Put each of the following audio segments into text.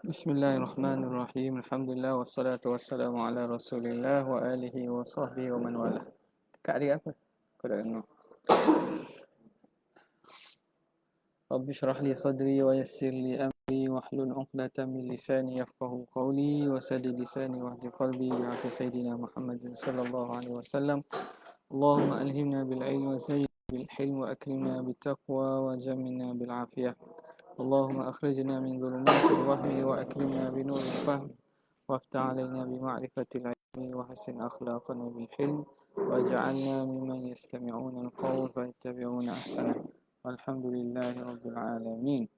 Bismillahirrahmanirrahim. Alhamdulillah wassalatu wassalamu ala Rasulillah wa alihi wa sahbihi wa man wala. Kak dia apa? Kau dah dengar. Rabbi shrah li sadri wa yassir li amri wahlul 'uqdatam min lisani yafqahu qawli wa saddid lisani wahdi qalbi bi haqqi sayidina Muhammadin sallallahu alaihi wasallam. Allahumma alhimna bil ilmi wa zayyinna bil hilmi wa akrimna bit taqwa wa jammilna bil afiyah. Allahumma akhrijna min dhulumatil wahmi wa akrimna bi nuril fahmi وافتح علينا بمعرفة العلم وحسن أخلاقنا بالحلم واجعلنا ممن يستمعون القول فيتبعون أحسنه والحمد لله رب العالمين.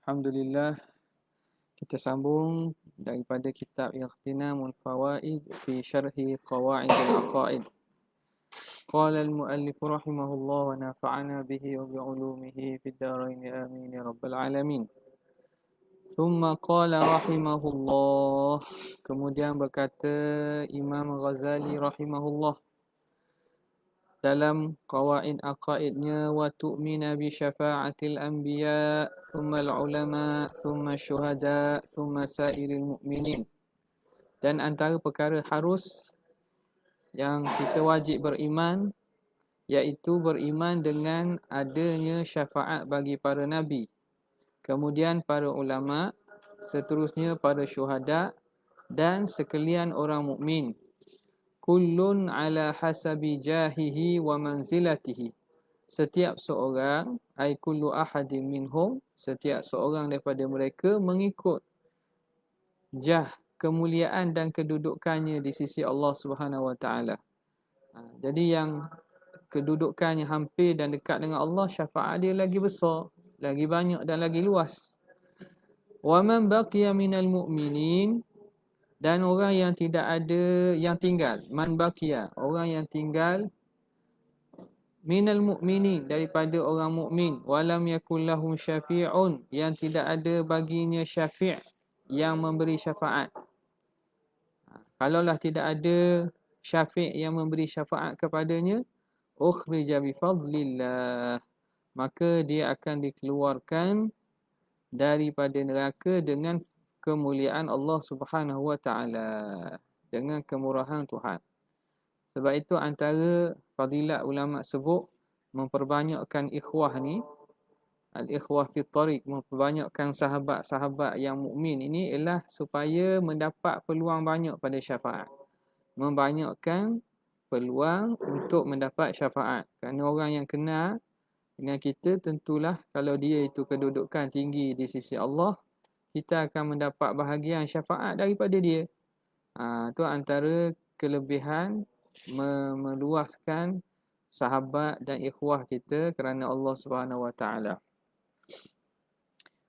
Alhamdulillah, kita sambung daripada kitab Ightinamul Fawaid fi Syarhi Qawaid al-Aqaid. Qala al-muallif rahimahullah wa nafa'ana bihi wa bi'ulumihi fid darain amin ya rabbal alamin. Thumma qala rahimahullah, kemudian berkata Imam Ghazali rahimahullah dalam qawaid aqaidnya, wa tu'mina bi syafa'atil anbiya thumma al-ulama thumma syuhada thumma sairil mu'minin. Dan antara perkara harus yang kita wajib beriman, iaitu beriman dengan adanya syafaat bagi para nabi, kemudian para ulama, seterusnya para syuhada dan sekalian orang mukmin. Kullun ala hasabi jahihi wa manzilatihi. Setiap seorang, ay kullu ahadin minhum, setiap seorang daripada mereka mengikut jah, kemuliaan dan kedudukannya di sisi Allah Subhanahu wa taala. Jadi yang kedudukannya hampir dan dekat dengan Allah, syafaat dia lagi besar, lagi banyak dan lagi luas. Wa man baqiya minal mu'minin, dan orang yang tidak ada, yang tinggal, man baqiya, orang yang tinggal, minal mu'minin, daripada orang mukmin, walam yakul lahum syafi'un, yang tidak ada baginya syafi' yang memberi syafaat. Kalaulah tidak ada syafi' yang memberi syafaat kepadanya, ukhrija bi fadlillah, maka dia akan dikeluarkan daripada neraka dengan kemuliaan Allah Subhanahu wa taala, dengan kemurahan Tuhan. Sebab itu antara fadilat ulama sebut memperbanyakkan ikhwah ni, al-ikhwah fi tariq, memperbanyakkan sahabat-sahabat yang mukmin ini ialah supaya mendapat peluang banyak pada syafaat. Membanyakkan peluang untuk mendapat syafaat. Kerana orang yang kenal dengan kita, tentulah kalau dia itu kedudukan tinggi di sisi Allah, kita akan mendapat bahagian syafaat daripada dia. Itu antara kelebihan meluaskan sahabat dan ikhwah kita kerana Allah Subhanahu wa taala.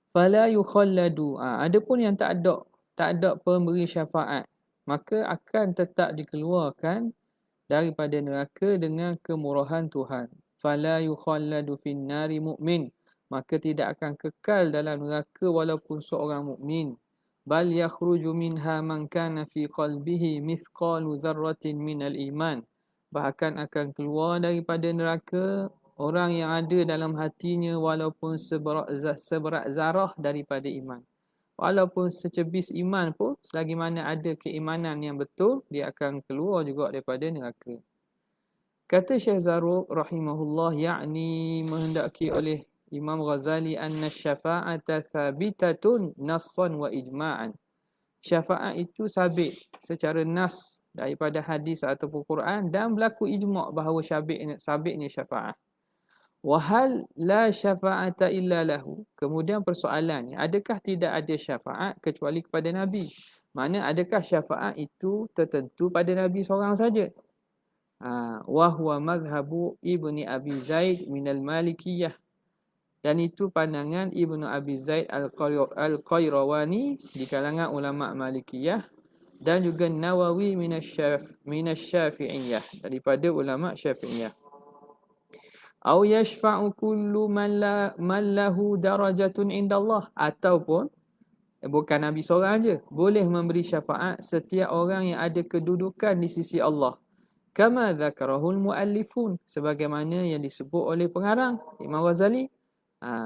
Fala yukhalladu, adapun yang tak ada pemberi syafaat, maka akan tetap dikeluarkan daripada neraka dengan kemurahan Tuhan. Fala yukhalladu fin nari mu'min, maka tidak akan kekal dalam neraka walaupun seorang mukmin. Bal yakhruju minha man kana fi qalbihi mithqalu dzarratin minal iman, bahkan akan keluar daripada neraka orang yang ada dalam hatinya walaupun seberat zarah daripada iman. Walaupun secebis iman pun, selagi mana ada keimanan yang betul, dia akan keluar juga daripada neraka. Kata Syekh Zarruq rahimahullah, yakni menghendaki oleh Imam Ghazali, anna syafa'ata thabitatun nassan wa ijma'an. Syafaat itu sabit secara nas daripada hadis ataupun Quran, dan berlaku ijma' bahawa sabitnya syafaat. Wahal la syafa'ata illa lahu. Kemudian persoalannya, adakah tidak ada syafaat kecuali kepada Nabi? Mana adakah syafaat itu tertentu pada Nabi seorang saja? Wa huwa madhhabu Ibni Abi Zaid minal Malikiyah. Dan itu pandangan Ibnu Abi Zaid Al-Qayrawani di kalangan ulama Malikiyah, dan juga Nawawi minasy-Syafi'iyah, daripada ulama Syafi'iyah. Au yashfa'u kullu man lahu darajatun indallah, ataupun bukan Nabi seorang aja, boleh memberi syafaat setiap orang yang ada kedudukan di sisi Allah. Kama dzakarahul muallifun, sebagaimana yang disebut oleh pengarang Imam Ghazali.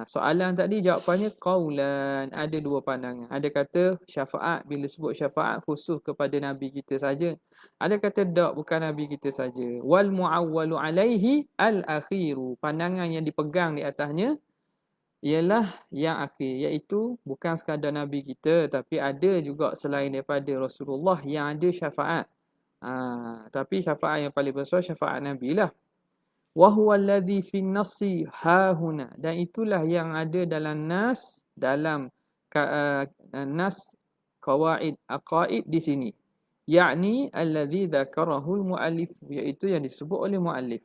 Soalan tadi jawapannya qaulan, ada dua pandangan. Ada kata syafaat, bila sebut syafaat khusus kepada nabi kita saja. Ada kata tak, bukan nabi kita saja. Wal muawwalu alaihi al akhiru. Pandangan yang dipegang di atasnya ialah yang akhir, iaitu bukan sekadar nabi kita, tapi ada juga selain daripada Rasulullah yang ada syafaat. Tapi syafaat yang paling besar syafaat nabi lah. Wa huwa alladhi fi an-nassi hahuna, dan itulah yang ada dalam nas, dalam nas qawaid aqaid di sini, yakni alladhi dzakarahu al-muallif, iaitu yang disebut oleh muallif.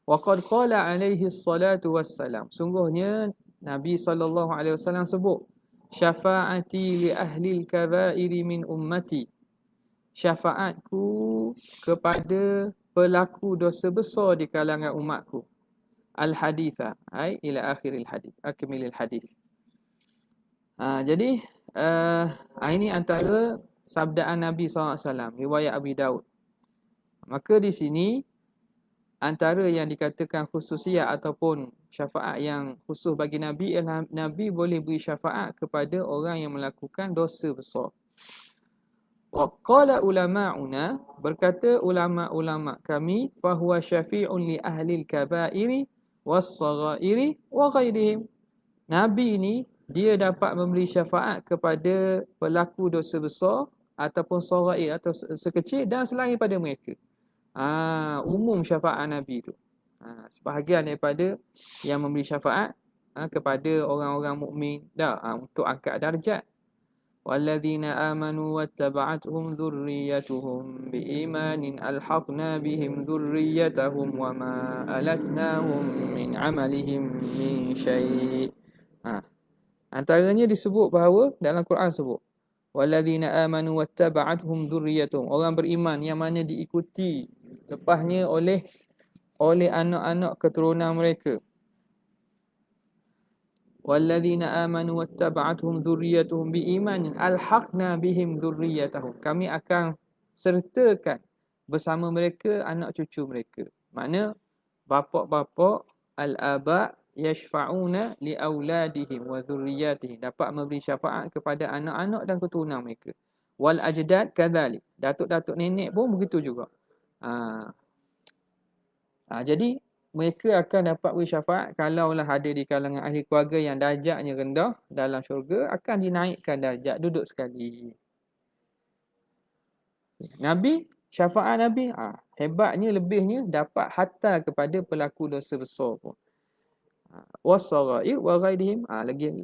Wa qad qala alaihi salatu wassalam, sungguhnya Nabi sallallahu alaihi wasallam sebut, syafaati li ahli al-kaba'ir min ummati, syafaatku kepada pelaku dosa besar di kalangan umatku. Al-haditha, ai ila akhiril hadith, akmilil hadith. Jadi ini antara sabdaan Nabi SAW, riwayat Abi Daud. Maka di sini antara yang dikatakan khususiat ataupun syafaat yang khusus bagi Nabi ialah Nabi boleh beri syafaat kepada orang yang melakukan dosa besar. Wa qala ulama'una, berkata ulama-ulama kami, fahuwa syafi'un li ahli al-kaba'iri was-saghairi wa ghairihim. Nabi ni dia dapat memberi syafaat kepada pelaku dosa besar ataupun saghair atau sekecil dan selain daripada mereka. Umum syafaat Nabi tu. Sebahagian daripada yang memberi syafaat kepada orang-orang mukmin untuk angkat darjat. وَالَّذِينَ آمَنُوا وَاتَّبَعَتْهُمْ ذُرِّيَّتُهُمْ بِإِيمَانٍ أَلْحَقْنَا بِهِمْ ذُرِّيَّتَهُمْ وَمَا أَلَتْنَاهُمْ مِنْ عَمَلِهِمْ مِنْ شَيْءٍ. Antaranya disebut bahawa dalam Quran sebut وَالَّذِينَ آمَنُوا وَاتَّبَعَتْهُمْ ذُرِّيَّتُهُمْ, orang beriman yang mana diikuti lepasnya oleh anak-anak keturunan mereka. وَالَّذِينَ آمَنُوا وَاتَّبَعَتْهُمْ ذُرِّيَّتُهُمْ بِإِيمَانٍ أَلْحَقْنَا بِهِمْ ذُرِّيَّتَهُمْ, kami akan sertakan bersama mereka anak cucu mereka. Makna bapa-bapa al-aba yashfa'una li auladihim wa dhurriyyatihim, dapat memberi syafaat kepada anak-anak dan keturunan mereka. Wal ajdad kadzalik, datuk-datuk nenek pun begitu juga. Jadi mereka akan dapat beri syafaat kalaulah ada di kalangan ahli keluarga yang darjatnya rendah dalam syurga, akan dinaikkan darjat, duduk sekali. Nabi, syafaat Nabi, hebatnya, lebihnya dapat hatta kepada pelaku dosa besar pun. Was-saghair wa ghairihim,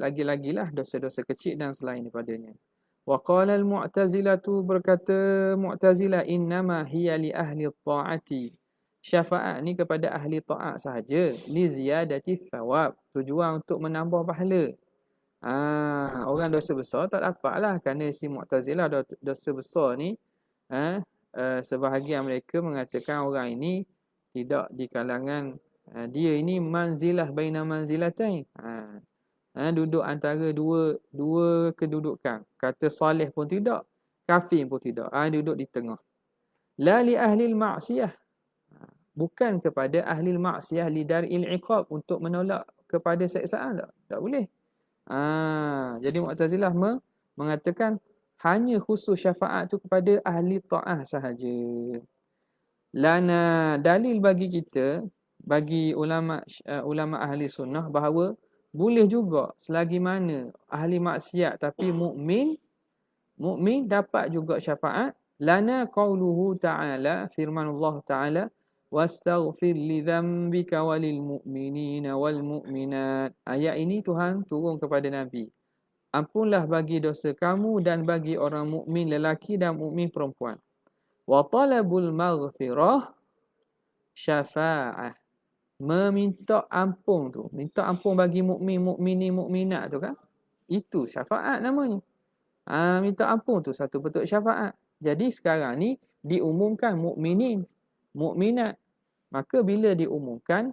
lagi-lagilah dosa-dosa kecil dan selain daripadanya. Wa qala al-mu'tazilatu, berkata Mu'tazilah, innama hiya li ahli ta'ati, syafaat ni kepada ahli ta'at sahaja, li ziyadati thawab, tujuan untuk menambah pahala. Orang dosa besar tak dapatlah, kerana si Mu'tazilah dosa besar ni, sebahagian mereka mengatakan orang ini tidak di kalangan, dia ini manzilah baina manzilatain, duduk antara dua kedudukan. Kata soleh pun tidak, kafir pun tidak, duduk di tengah. La li ahli al-ma'siyah, bukan kepada ahli maksiyah lidaril iqab, untuk menolak kepada seksaan, tak boleh. Jadi Mu'tazilah mengatakan hanya khusus syafaat tu kepada ahli ta'ah sahaja. Lana, dalil bagi kita, bagi ulama ahli sunnah, bahawa boleh juga selagi mana ahli maksiat tapi mukmin dapat juga syafaat. Lana qauluhu ta'ala, firman Allah Ta'ala, wastaghfir li dhanbika walil mu'minina wal mu'minat. Ayat ini Tuhan turun kepada Nabi. Ampunlah bagi dosa kamu dan bagi orang mukmin lelaki dan mukmin perempuan. Wa talabul maghfirah syafa'ah. Meminta ampun tu, minta ampun bagi mukmin, mukmini, mukminat tu kan, itu syafaat namanya. Minta ampun tu satu bentuk syafaat. Jadi sekarang ni diumumkan mukminin, mukminat. Maka bila diumumkan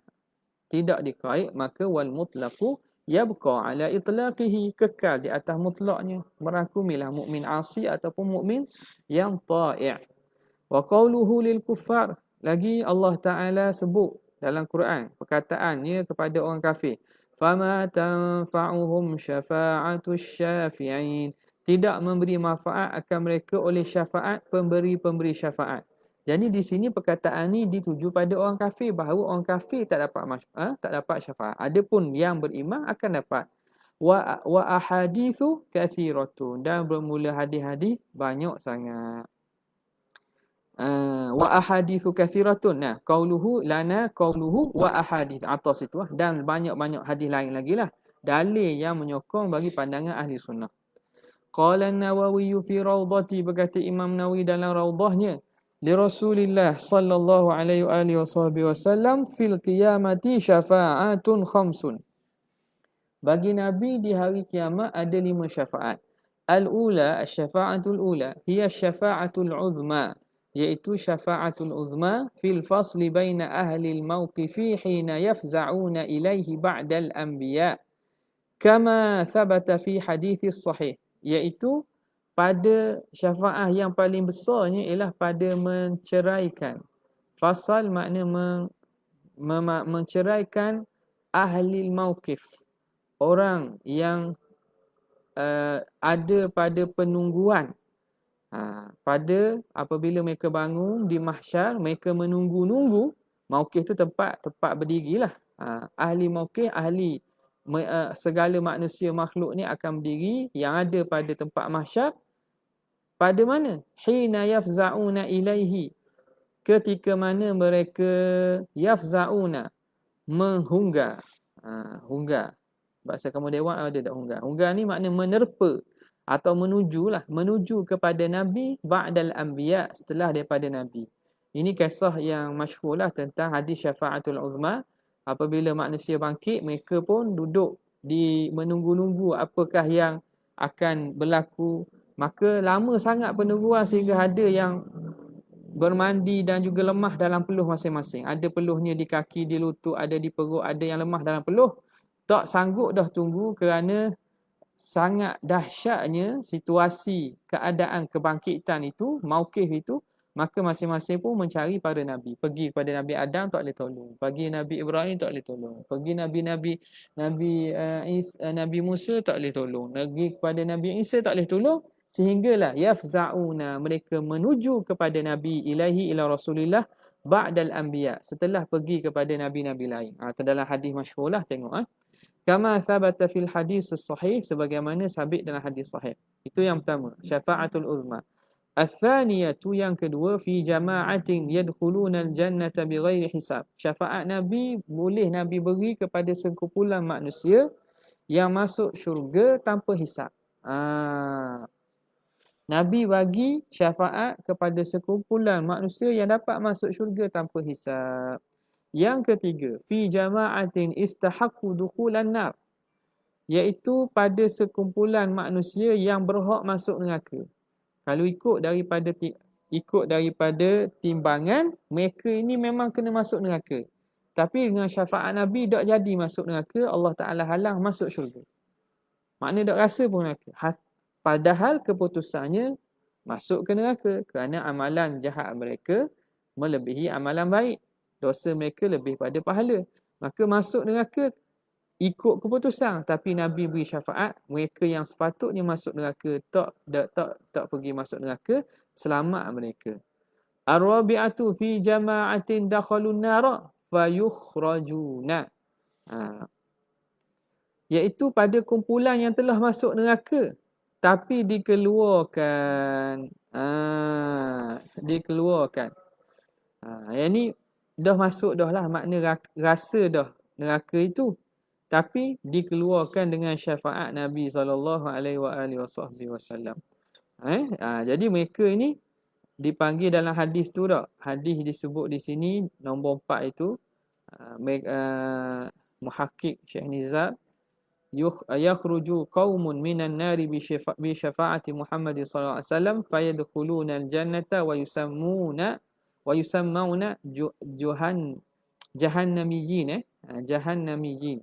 tidak dikait, maka wal mutlaqu yabqa ala itlaqihi, kekal di atas mutlaknya, merangkumilah mukmin asi ataupun mukmin yang ta'i'. Wa qawluhu lil kuffar, lagi Allah Taala sebut dalam Quran, perkataannya kepada orang kafir. Fama tanfa'uhum syafa'atus syafi'in. Tidak memberi manfaat akan mereka oleh syafaat pemberi-pemberi syafaat. Jadi di sini perkataan ni dituju pada orang kafir, bahawa orang kafir tak dapat syafaat. Adapun yang beriman akan dapat. Wa ahadithu kathiratun, dan bermula hadis-hadis banyak sangat. Wa ahadithu kathiratun. Nah, qauluhu wa ahadith atas itu lah. Dan banyak-banyak hadis lain lagi lah, dalil yang menyokong bagi pandangan ahli sunnah. Qala an-Nawawi fi rawdati, berkata Imam Nawawi dalam rawdahnya, li Rasulillah sallallahu alaihi wa alihi wasallam fil qiyamati syafa'atun khamsun. Bagi Nabi di hari kiamat ada 5 syafaat. Al-ula, syafa'atul ula, hiya syafa'atul uzma, iaitu syafa'atul uzma fil fasli baina ahli al-mawqifi hina yafza'una ilaihi ba'dal anbiya, kama thabata fi hadithis sahih, iaitu pada syafaat yang paling besarnya ialah pada menceraikan. Fasal makna menceraikan ahli al-mawqif, orang yang ada pada penungguan. Pada apabila mereka bangun di mahsyar, mereka menunggu-nunggu. Mauqif tu tempat berdirilah. Ahli mauqif, ahli segala manusia makhluk ni akan berdiri yang ada pada tempat mahsyar. Pada mana? Hina yafza'una ilaihi, ketika mana mereka yafza'una, menghunggar. Hunggar. Bahasa kamu dewan ada tak hunggar? Hunggar ni makna menerpa atau menuju kepada Nabi ba'dal anbiya, setelah daripada Nabi. Ini kisah yang masyhur lah tentang hadis syafa'atul uzma. Apabila manusia bangkit, mereka pun duduk menunggu-nunggu apakah yang akan berlaku. Maka lama sangat penungguan sehingga ada yang bermandi dan juga lemah dalam peluh masing-masing. Ada peluhnya di kaki, di lutut, ada di perut, ada yang lemah dalam peluh. Tak sanggup dah tunggu kerana sangat dahsyatnya situasi keadaan kebangkitan itu, mauqif itu. Maka masing-masing pun mencari pada Nabi. Pergi kepada Nabi Adam tak boleh tolong. Pergi Nabi Ibrahim tak boleh tolong. Pergi Nabi Musa tak boleh tolong. Pergi kepada Nabi Isa tak boleh tolong. Sehinggalah yafza'una, mereka menuju kepada Nabi ilahi ila Rasulillah ba'dal anbiya, setelah pergi kepada nabi-nabi lain. Dalam hadis masyhur lah, tengok. Kama thabata fil hadis sahih, sebagaimana sabit dalam hadis sahih. Itu yang pertama, syafa'atul uzma. Al-thaniyatu, yang kedua, fi jama'atin yadkhuluna al-jannata bighairi hisab. Syafaat Nabi boleh Nabi beri kepada sekumpulan manusia yang masuk syurga tanpa hisab. Nabi bagi syafaat kepada sekumpulan manusia yang dapat masuk syurga tanpa hisab. Yang ketiga, fi jama'atin istahaqqu dukhulan nar, iaitu pada sekumpulan manusia yang berhak masuk neraka. Kalau ikut daripada timbangan, mereka ini memang kena masuk neraka. Tapi dengan syafaat Nabi tak jadi masuk neraka, Allah Ta'ala halang masuk syurga. Maknanya tak rasa pun neraka. Padahal keputusannya masuk ke neraka kerana amalan jahat mereka melebihi amalan baik. Dosa mereka lebih pada pahala. Maka masuk neraka ikut keputusan. Tapi Nabi beri syafaat, mereka yang sepatutnya masuk neraka tak pergi masuk neraka, selamat mereka. Ar-rabi'atu fi jama'atin dakhalun nara fayukhrajuna. Iaitu pada kumpulan yang telah masuk neraka tapi dikeluarkan. Dikeluarkan. Yang ni dah masuk dah lah, makna rasa dah neraka itu. Tapi dikeluarkan dengan syafaat Nabi SAW. Jadi mereka ini dipanggil dalam hadis tu tak? Hadis disebut di sini nombor 4 itu. Muhakkik Syekh Nizam, yakhruju qaumun minan nari bi syafa'ati Muhammad sallallahu alaihi wasallam fayadkhuluna al-jannata wa yusammuna jahannamiyyin. Jahannamiyyin.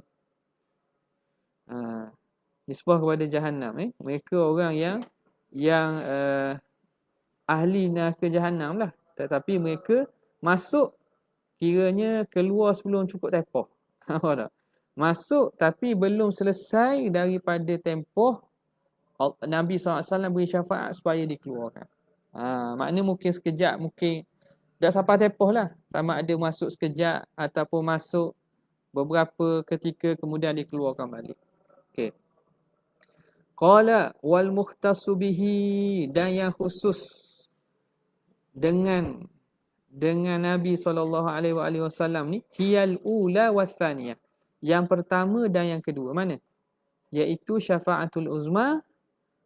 Nisbah kepada jahannam. Mereka orang yang ahli neraka jahannam lah. Tetapi mereka masuk kiranya keluar sebelum cukup tempoh. Nampak tak? Masuk tapi belum selesai daripada tempoh, Nabi SAW beri syafaat supaya dikeluarkan. Maknanya mungkin sekejap, mungkin dah sampai tempoh lah. Sama ada masuk sekejap ataupun masuk beberapa ketika kemudian dikeluarkan balik. Okey. Qala wal mukhtassu bihi, dan yang khusus dengan Nabi SAW ni, hiyal ula wa thaniyah. Yang pertama dan yang kedua. Mana? Iaitu syafa'atul uzma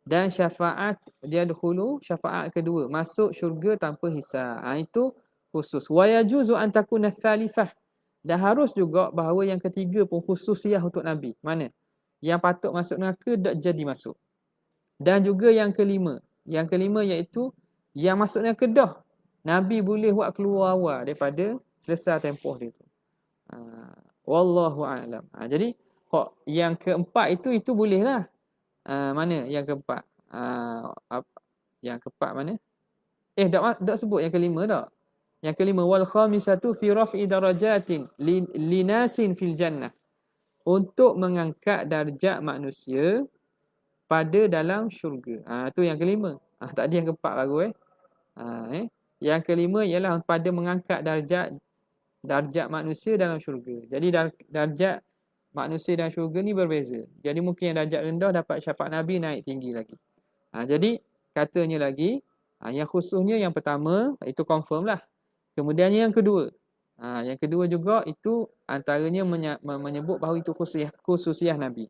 dan syafaat yadkhulu, syafaat kedua, masuk syurga tanpa hisab. Itu khusus. Wa yajuzu an takuna tsalitsah. Dan harus juga bahawa yang ketiga pun khususiah untuk Nabi. Mana? Yang patut masuk neraka tak jadi masuk. Dan juga yang kelima. Yang kelima iaitu yang masuk neraka dah, Nabi boleh buat keluar awal daripada selesai tempoh dia tu. Wallahu a'lam. Jadi yang keempat itu boleh lah. Mana yang keempat? Yang keempat mana? Tak sebut yang kelima tak? Yang kelima, wal khamisatu fi raf'i darajatin linasin fil jannah. Untuk mengangkat darjat manusia pada dalam syurga. Tu yang kelima. Tadi yang keempat baru Yang kelima ialah pada mengangkat darjat manusia dalam syurga. Jadi darjat manusia dalam syurga ni berbeza. Jadi mungkin yang darjat rendah dapat syafaat Nabi naik tinggi lagi. Jadi katanya lagi, yang khususnya yang pertama, itu confirm lah. Kemudiannya yang kedua. Yang kedua juga itu antaranya menyebut bahawa itu khususiah Nabi.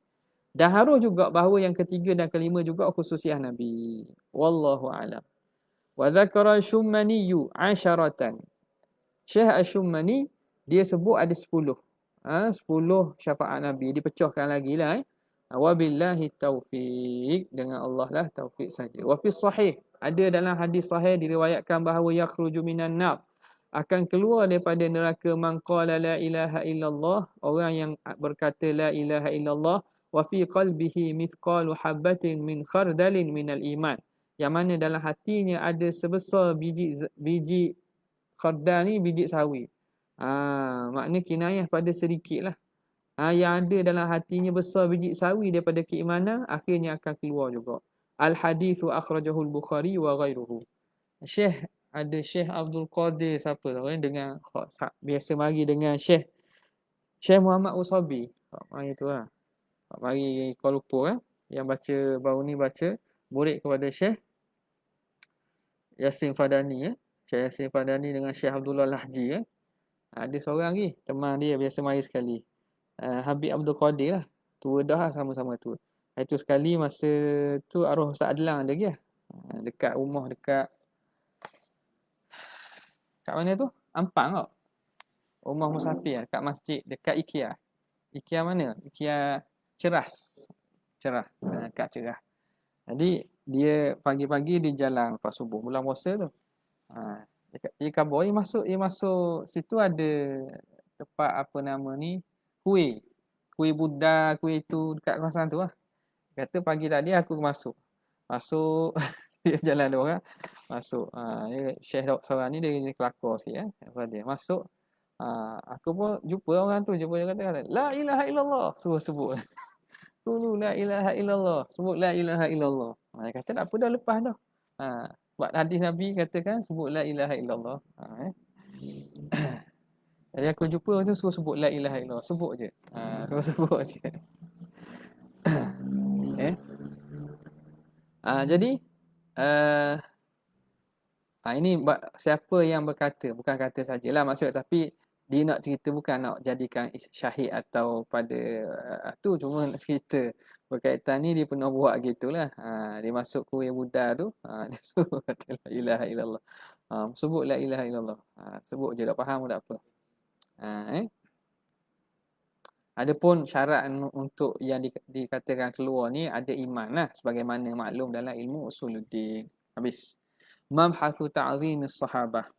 Dan harus juga bahawa yang ketiga dan kelima juga khususiah Nabi. Wallahu a'lam. Wa dzakara Syummaniyu 'asharatan. Syekh Asy-Syummani dia sebut ada 10. 10 syafaat Nabi, dipecahkan lagi lah. Wabillahi taufiq, dengan Allah lah taufik saja. Wa fi sahih, ada dalam hadis sahih diriwayatkan bahawa yakhruju minan nar, akan keluar daripada neraka man qala la ilaha illallah, orang yang berkata la ilaha illallah, wa fi qalbihi mithqalu habatin min khardalin minal iman, yang mana dalam hatinya ada sebesar biji khardal ni, biji sawi. Maknanya kinayah pada sedikit lah. Yang ada dalam hatinya besar biji sawi daripada keimanan, akhirnya akan keluar juga. Al-hadithu akhrajahu al-Bukhari wa ghairuhu. Syekh Abdul Qadir siapa tahu dengan biasa mari dengan Syekh Muhammad Usabi. Mari tu lah. Mari Kuala Lumpur yang baru ni baca murid kepada Syekh Yasin Fadani Syekh Yasin Fadani dengan Syekh Abdullah Lahji ada seorang lagi teman dia biasa mari sekali. Habib Abdul Qadir lah. Tua dah lah, sama-sama tu. Itu sekali masa tu arwah Ustaz Adlan ada lagi lah. Dekat rumah, dekat mana tu? Ampang tau. Rumah musafir dekat masjid, dekat IKEA. IKEA mana? IKEA Ceras. Dekat Cerah. Jadi dia pagi-pagi di jalan lepas subuh bulan puasa tu. Dia kabur, dia masuk situ ada tempat apa nama ni, kuih Buddha, kuih tu dekat kawasan tu lah. Kata pagi tadi aku masuk dia jalan dia orang masuk. Syekh seorang ni dia kelakar sikit dia masuk. Aku pun jumpa orang tu, dia kata la ilaha illallah, suruh sebut dulu la ilaha illallah, sebut la ilaha illallah. Dia kata tak apa dah, lepas dah. Buat hadis Nabi katakan sebut la ilaha illallah. Jadi aku jumpa tu suruh sebut la ilaha illallah, sebut je. Suruh sebut je. Jadi ini siapa yang berkata, bukan kata sajalah maksudnya, tapi dia nak cerita bukan nak jadikan syahid atau pada tu, cuma nak cerita berkaitan ni dia pernah buat gitulah. Dia masuk kuih Buddha tu, dia sebut la ilaha illallah. Sebut la ilaha illallah. Sebut je, tak faham tak apa. Adapun syarat untuk yang dikatakan keluar ni ada iman lah, sebagaimana maklum dalam ilmu usuluddin. Habis. Mabhathu ta'zimis sahabah.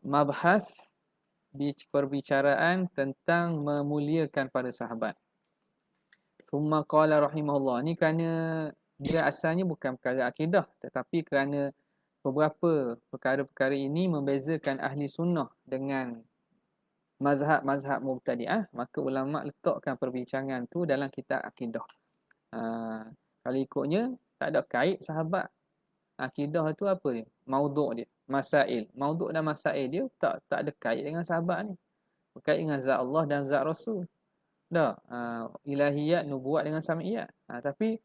Mabhath perbicaraan tentang memuliakan para sahabat. Thumma qala rahimahullah. Ni kerana dia asalnya bukan perkara akidah, tetapi kerana beberapa perkara-perkara ini membezakan ahli sunnah dengan mazhab mubtadi'ah, maka ulama letakkan perbincangan tu dalam kitab akidah. Kalau ikutnya tak ada kait sahabat. Akidah tu apa dia? Maudhu' dia, masail. Maudhu' dan masail dia tak ada kait dengan sahabat ni. Berkait dengan zat Allah dan zat Rasul. Dah, ilahiyat, nubuat dengan sam'iyat. Tapi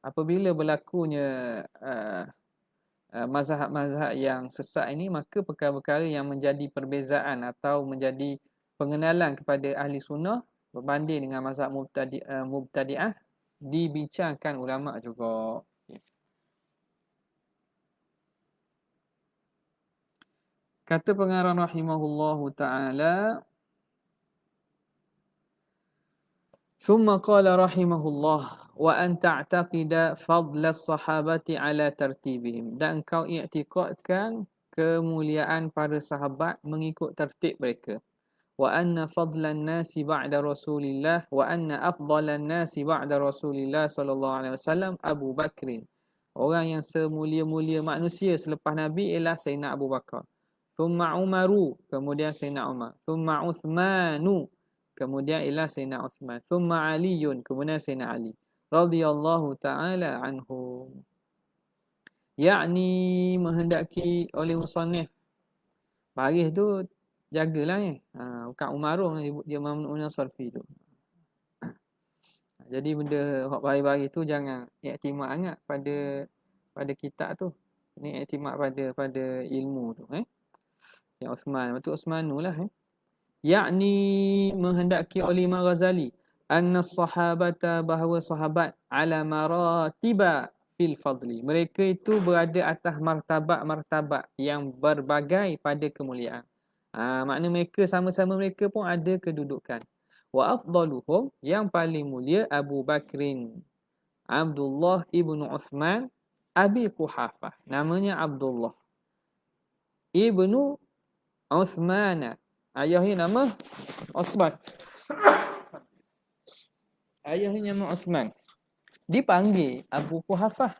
apabila berlakunya mazhab-mazhab yang sesat ini, maka perkara-perkara yang menjadi perbezaan atau menjadi pengenalan kepada ahli sunnah berbanding dengan mazhab mubtadi'ah dibincangkan ulama juga. Kata pengarang rahimahullahu ta'ala, ثم قال رحمه الله وأن تعتقد فضل الصحابة على ترتيبهم, dan kau i'tiqadkan kemuliaan para sahabat mengikut tertib mereka. وأن فضل الناس بعد رسول الله وأن أفضل الناس بعد رسول الله صلى الله عليه وسلم أبو بكر, orang yang semulia-mulia manusia selepas Nabi ialah Sayyidina Abu Bakar. ثم عمر, kemudian Sayyidina Umar. ثم عثمان, kemudian ialah Sayyidina Uthman. Thumma Aliyun, kemudian Sayyidina Ali. Radiyallahu ta'ala anhum. Yakni menghendaki oleh musannif. Baris tu jagalah ni. Bukan Umarung dia Mamnu'un Sarfi tu. Jadi benda hak baris-baris tu jangan iktimad sangat pada kitab tu. Ni iktimad pada ilmu tu. Yang Uthman. Betul Uthmanu lah. Yakni menghendaki oleh Imam Ghazali anna sahabata, bahawa sahabat ala maratiba fil fadli, mereka itu berada atas martabat-martabat yang berbagai pada kemuliaan. Makna mereka sama-sama mereka pun ada kedudukan. Wa afdaluhum, yang paling mulia Abu Bakrin Abdullah ibnu Uthman Abi Quhafah, namanya Abdullah ibnu Uthman, ayahnya nama Uthman. Ayahnya nama Uthman. Dipanggil Abu Quhafah.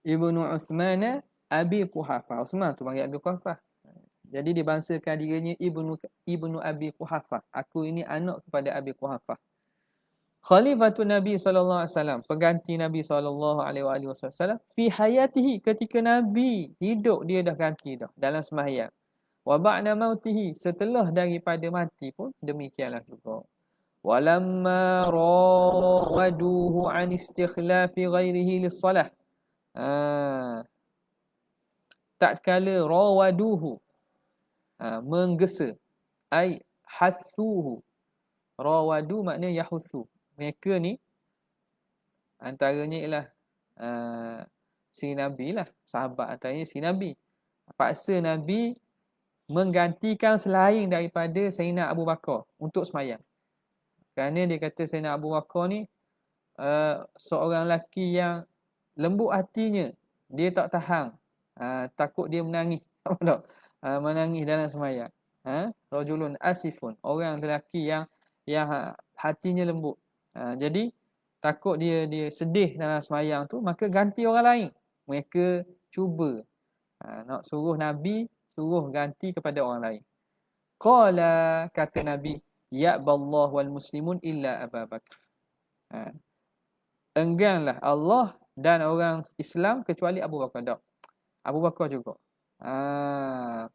Ibnu Uthman Abi Quhafah. Uthman tu panggil Abi Quhafah. Jadi dibangsakan dirinya Ibnu Abi Quhafah. Aku ini anak kepada Abi Quhafah. Khalifatun Nabi SAW, pengganti Nabi SAW fi hayatihi, ketika Nabi hidup dia dah ganti dah dalam sembahyang. Wa ba'da mautihi, setelah daripada mati pun demikianlah juga. Walamma rawaduhu an istikhlafi ghairihi lis-salah. Tatkala rawaduhu, menggesa, ai hathuhu. Rawadu maknanya yahuthu. Mereka ni antaranya ialah si Nabi lah, sahabat antaranya si Nabi. Paksa Nabi menggantikan selain daripada Sayyidina Abu Bakar untuk sembahyang. Kerana dia kata Sayyidina Abu Bakar ni seorang lelaki yang lembut hatinya. Dia tak tahan, takut dia menangis. Menangis dalam sembahyang. Rajulun asifun, orang lelaki yang hatinya lembut. Jadi takut dia sedih dalam sembahyang tu, maka ganti orang lain. Mereka cuba nak suruh Nabi suruh ganti kepada orang lain. Qala, kata Nabi, ya'ballahu wal muslimun illa Abu Bakar. Engganlah Allah dan orang Islam kecuali Abu Bakar. Tak. Abu Bakar juga.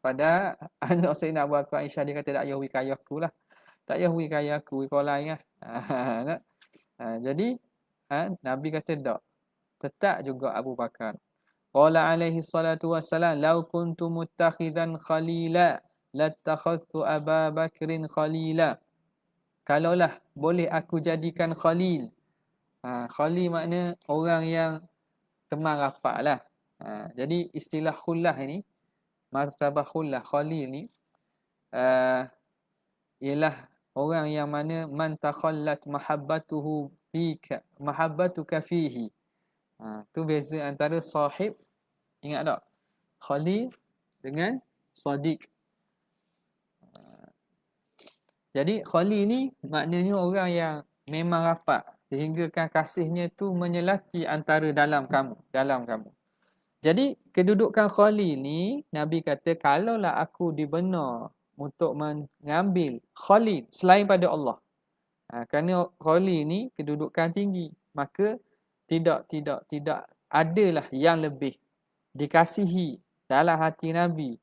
Pada anak Sayyidina Abu Bakar, Aisyah, dia kata tak payah wikayah aku lah. Tak payah wikayah aku, wikayah lain lah. Jadi Nabi kata tak. Tetap juga Abu Bakar. Qala alaihi salatu wassalam, law kuntu muttakhidan khalila lattakhadhtu Aba Bakrin khalila. Kalaulah boleh aku jadikan khalil. Khalil makna orang yang teman rapat lah. Jadi istilah khullah ini, martabah khullah, khalil ni ialah orang yang mana man takhallat mahabbatuhu fika, mahabbatuka fihi. Tu beza antara sahib, ingat tak? Khalil dengan sadiq. Jadi Khalil ni maknanya orang yang memang rapat, sehingga kan kasihnya tu menyelati antara dalam kamu. Jadi kedudukan khalil ni Nabi kata kalaulah aku dibenar untuk mengambil khalil selain pada Allah. Kerana khalil ni kedudukan tinggi, maka tidak adalah yang lebih dikasihi dalam hati Nabi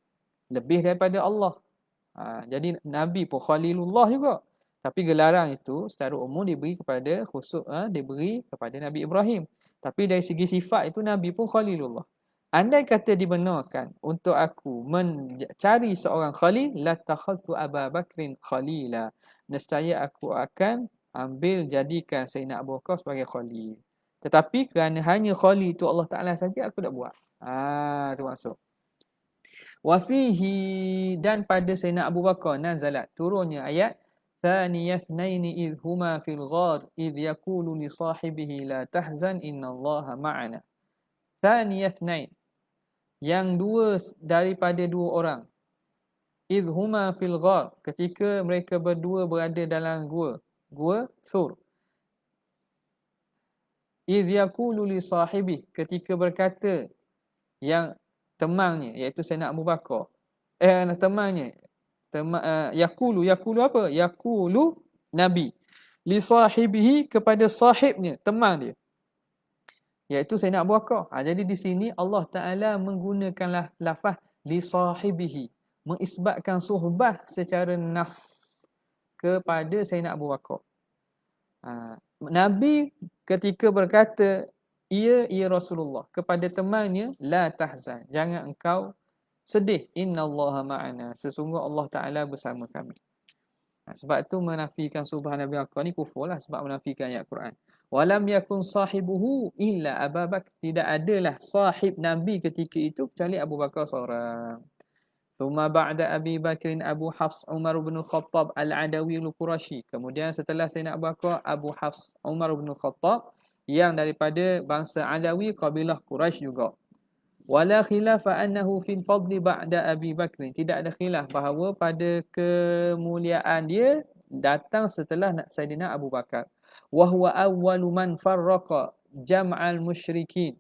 lebih daripada Allah. Jadi Nabi pun Khalilullah juga. Tapi gelaran itu secara umum diberi kepada diberi kepada Nabi Ibrahim. Tapi dari segi sifat itu Nabi pun Khalilullah. Andai kata dibenarkan untuk aku mencari seorang khalil, la takhadtu Aba Bakrin khalila. Nescaya aku akan ambil jadikan Sayyidina Abu Bakar sebagai khalil. Tetapi kerana hanya khalil itu Allah Ta'ala saja, aku tak buat. Itu maksud. Wafihi, dan pada Sayyidina Abu Bakar nazalat turunnya ayat Thaniyafnaini idh huma fil ghar idh yaqulu li sahibihi la tahzan innallaha ma'ana. Thaniyafnain, yang dua daripada dua orang. Idh huma fil ghar, ketika mereka berdua berada dalam gua Thur. Idh yaqulu li sahibihi, ketika berkata yang temannya iaitu Sayyidina Abu Bakar. Temannya. Yaqulu apa? Yaqulu Nabi li sahibihi, kepada sahibnya, teman dia, iaitu Sayyidina Abu Bakar. Jadi di sini Allah Taala menggunakan lafaz li sahibihi, mengisbatkan suhbah secara nas kepada Sayyidina Abu Bakar. Nabi ketika berkata ya Rasulullah kepada temannya, la tahzan, jangan engkau sedih, innallaha ma'ana, sesungguh Allah Ta'ala bersama kami. Sebab itu menafikan subhan Nabi Bakar ni kufur lah, sebab menafikan ayat Quran. Walam yakun sahibuhu illa Abu Bakar, tidak adalah sahib Nabi ketika itu kecuali Abu Bakar seorang. Thumma ba'da Abi Bakrin Abu Hafs Umar bin Khattab Al-Adawi Al-Qurashi. Kemudian setelah Sayyidina Abu Bakar, Abu Hafs Umar bin Khattab yang daripada bangsa Adawi, kabilah Quraisy juga. Wala khilafa annahu fil fadli ba'da Abi Bakr. Tidak ada khilaf bahawa pada kemuliaan dia datang setelah Sayyidina Abu Bakar. Wa huwa awwalu man farraqa jam'al musyrikin.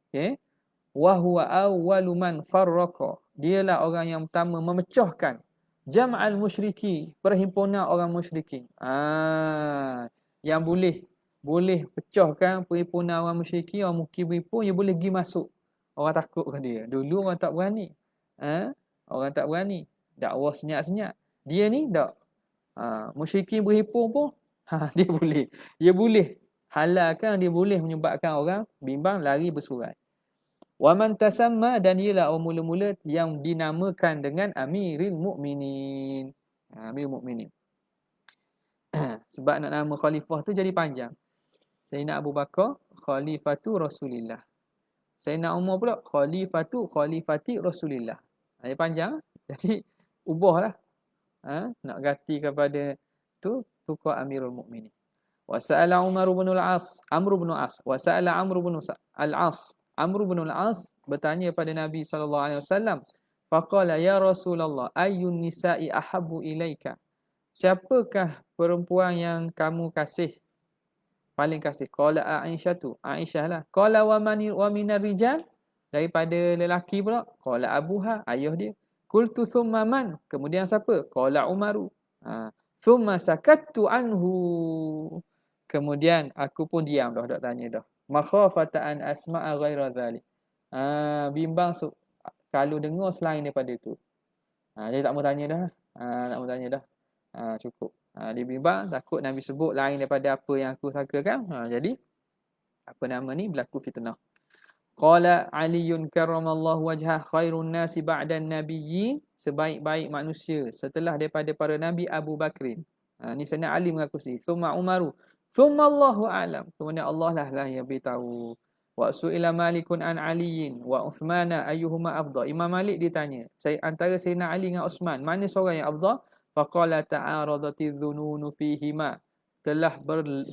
Okey. Wa huwa awwalu man farraqa. Dialah orang yang pertama memecahkan jam'al musyriki, perhimpunan orang musyrikin. Yang boleh pecahkan perhimpunan orang musyriki, orang mukibri pun dia boleh pergi masuk. Orang takut ke dia. Dulu orang tak berani. Orang tak berani. Dakwah senyap-senyap. Dia ni tak. Musyriki berhimpun pun dia boleh. Dia boleh halalkan, dia boleh menyebabkan orang bimbang lari bersurai. Wa man tasamma, dan ialah orang mula-mula yang dinamakan dengan Amirul Mukminin. Amirul Mukminin. Sebab nak nama khalifah tu jadi panjang. Sayyidina Abu Bakar Khalifatu Rasulillah. Sayyidina Umar pula Khalifati Rasulillah. Dia panjang. Jadi ubahlah. Nak ganti kepada tu tukar Amirul Mukminin. Wa sa'ala Umar bin al-As, Amr bin al-As. Wa sa'ala Amr bin al-As. Amr bin al-As bertanya pada Nabi SAW. Faqala ya Rasulullah, ayyun nisa'i ahabbu ilaika? Siapakah perempuan yang kamu kasih? Paling kasih. Qala Aisyah lah. Qala wa minar rijal, daripada lelaki pula. Qala abuha, ayah dia. Qultu thumma man, kemudian siapa? Qala Umaru. Thumma sakattu anhu, kemudian aku pun diam dah, tak tanya dah. Makhafata an asma'a ghaira dhalik. Bimbang kalau dengar selain daripada itu. Dia tak mau tanya dah. Tak mau tanya dah. Cukup. Dia bimbang, takut Nabi sebut lain daripada apa yang aku sangkakan. Jadi apa nama ni, berlaku fitnah. Qala Aliyun karramallahu wajhah khairun nasi ba'dan nabiyyin, sebaik-baik manusia setelah daripada para nabi Abu Bakrin. Ni Sayyidina Ali mengaku sendiri. Thumma Umaru, thumma Allahu a'lam, kemudian Allah lah yang beritahu. Wa su'ila Malikun an Aliyin wa Uthmana ayyuhuma afdal. Imam Malik ditanya, antara Sayyidina Ali dengan Uthman, mana seorang yang afdal? Faqala ta'aradati dhununu fihima, telah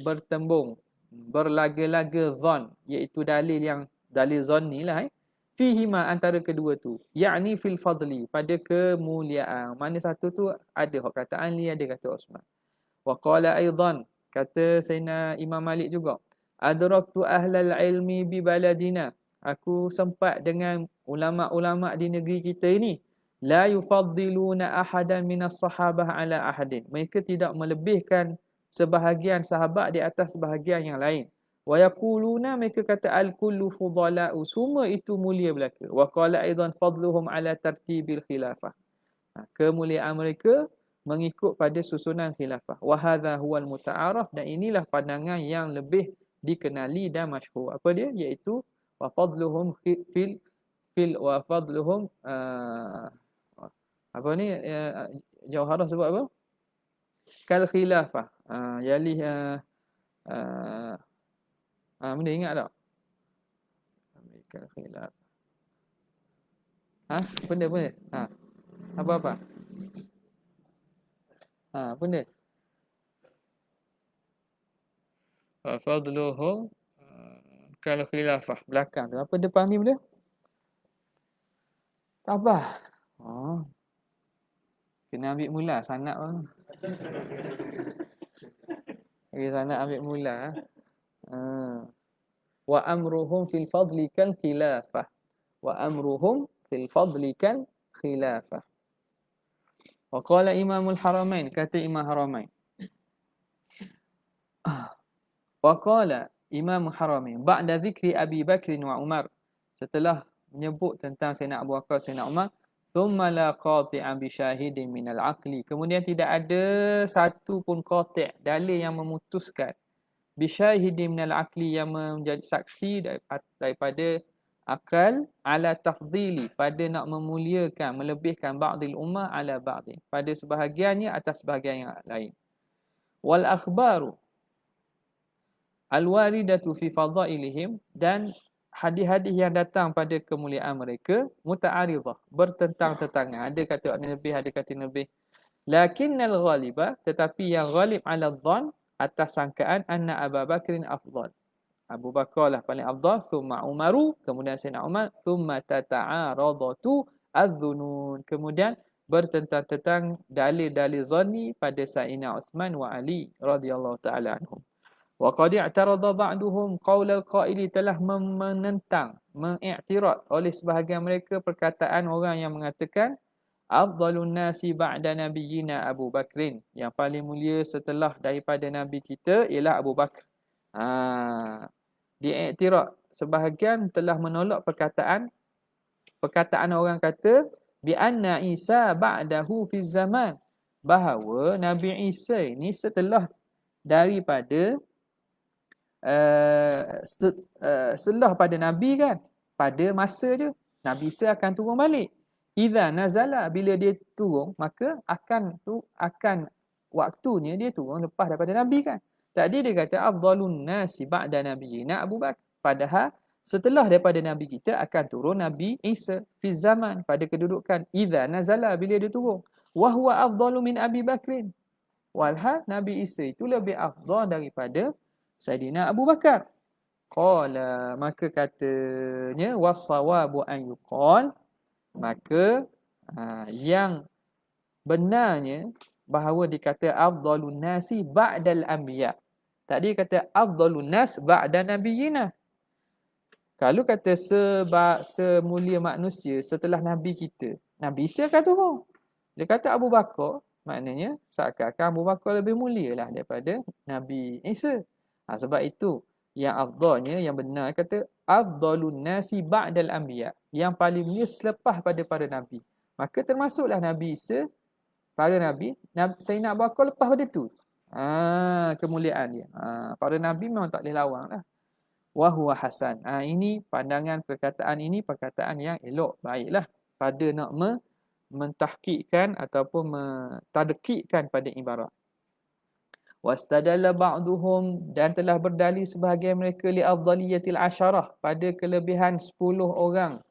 bertembung, berlaga-laga zon, iaitu dalil zanni lah fihima, antara kedua tu, yakni fil fadli, pada kemuliaan. Mana satu tu ada hak kata Ali, ada kata Uthman. Wa qala aidan, kata Sayyidina Imam Malik juga, adraktu ahlal ilmi bi baladina, Aku sempat dengan ulama-ulama di negeri kita ini. La yufaddiluna ahadan minas sahabah ala ahadin. Mereka tidak melebihkan sebahagian sahabat di atas sebahagian yang lain. Wa yaquluna, mereka kata al-kullu fudala'u. Semua itu mulia belaka. Wa qala aidan fadluhum ala tartibil khilafah. Kemuliaan mereka mengikut pada susunan khilafah. Wa hadha huwal muta'araf, dan inilah pandangan yang lebih dikenali dan masyhur. Apa dia? Iaitu wa fadluhum wa fadluhum apa ni, Jauharah sebut apa? Kal khilafah. Yali benda ingat tak? Kal khilafah. Benda apa? Benda. Wa fadluhum kal khilafah. Belakang tu. Apa depan ni benda? Tak apa. Kena ambil mula sanad pun. Sanad ambil mula. Wa amruhum fil fadli kal khilafah. Wa amruhum fil fadli kal khilafah. Wa qala Imamul Haramain, kata Imam Haramain. Wa qala Imam Haramain ba'da zikri Abi Bakr wa Umar, setelah menyebut tentang Sayyidina Abu Bakar, Sayyidina Umar, thumma la qati'an bi syahidin min al-aqli, kemudian tidak ada satu pun qati', dalil yang memutuskan, bi syahidin min al-aqli, yang menjadi saksi daripada akal, ala tafdili, pada nak memuliakan, melebihkan ba'dil ummah ala ba'dil, pada sebahagiannya atas sebahagian yang lain. Wal akhbaru al-waridatu fi fadailihim, dan hadis-hadis yang datang pada kemuliaan mereka, muta'aridah, bertentang-tentangan. Ada kata ada lebih, ada kata lebih. Lakinnal ghaliba, tetapi yang ghalib ala dhann, atas sangkaan, anna Abu Bakrin afdal. Abu Bakar lah paling afdal, thumma Umaru, kemudian Sayyidina Umar, thumma tata'aradatu adh-dhunun, kemudian bertentang-tentang dalil-dalil zanni pada Sayyidina Uthman wa Ali radhiyallahu taala anhum. Wa qad i'tarada ba'duhum qaulal qaili, telah menentang, mengiktirad oleh sebahagian mereka perkataan orang yang mengatakan afdalun nasi ba'da nabiyyina Abu Bakrin, yang paling mulia setelah daripada nabi kita ialah Abu Bakar. Diiktirad, sebahagian telah menolak perkataan orang kata bi anna Isa ba'dahu fi zaman, bahawa Nabi Isa ini setelah daripada setelah pada Nabi kan, pada masa je Nabi Isa akan turun balik. Idza nazala, bila dia turun, maka akan waktunya dia turun lepas daripada Nabi kan. Tadi dia kata afdalun nasi ba'da nabiyina Abu Bakar, padahal setelah daripada Nabi kita akan turun Nabi Isa fi zaman, pada kedudukan idza nazala, bila dia turun. Wa huwa afdalu min Abi Bakrin, walhal Nabi Isa itu lebih afdal daripada Sayyidina Abu Bakar. Qala, maka katanya, was-sawabu an yuqal, maka yang benarnya bahawa dikata afdalun nasi ba'dal anbiya. Tadi kata afdalun nas ba'da nabiyina. Kalau kata semulia manusia setelah Nabi kita, Nabi Isa akan turun. Dia kata Abu Bakar, maknanya seakan-akan Abu Bakar lebih mulia lah daripada Nabi Isa. Sebab itu yang afdalnya, yang benar kata afdalun nasi ba'dal anbiya, yang paling mulia selepas pada para nabi. Maka termasuklah Nabi Isa, para nabi, Sayyidina Abu Bakar lepas pada tu. Kemuliaan dia. Para nabi memang tak boleh lawang lah. Wa huwa hasan. Ini pandangan, perkataan ini perkataan yang elok, baiklah pada nak mentahqiqkan ataupun mentadqiqkan pada ibarat. Wastadalla ba'duhum, dan telah berdalil sebahagian mereka li afdaliyatil asyarah, pada kelebihan 10 orang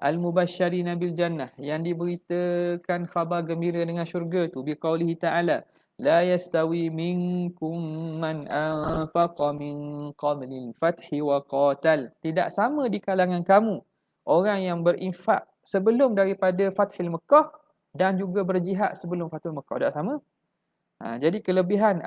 al-mubasysyirina bil jannah, yang diberitakan khabar gembira dengan syurga tu, biqaulihi ta'ala la yastawi minkum man anfaqa min qablil fathi wa qatal, tidak sama di kalangan kamu orang yang berinfak sebelum daripada Fathil Mekah dan juga berjihad sebelum Fathul Mekah. Tak sama. Jadi kelebihan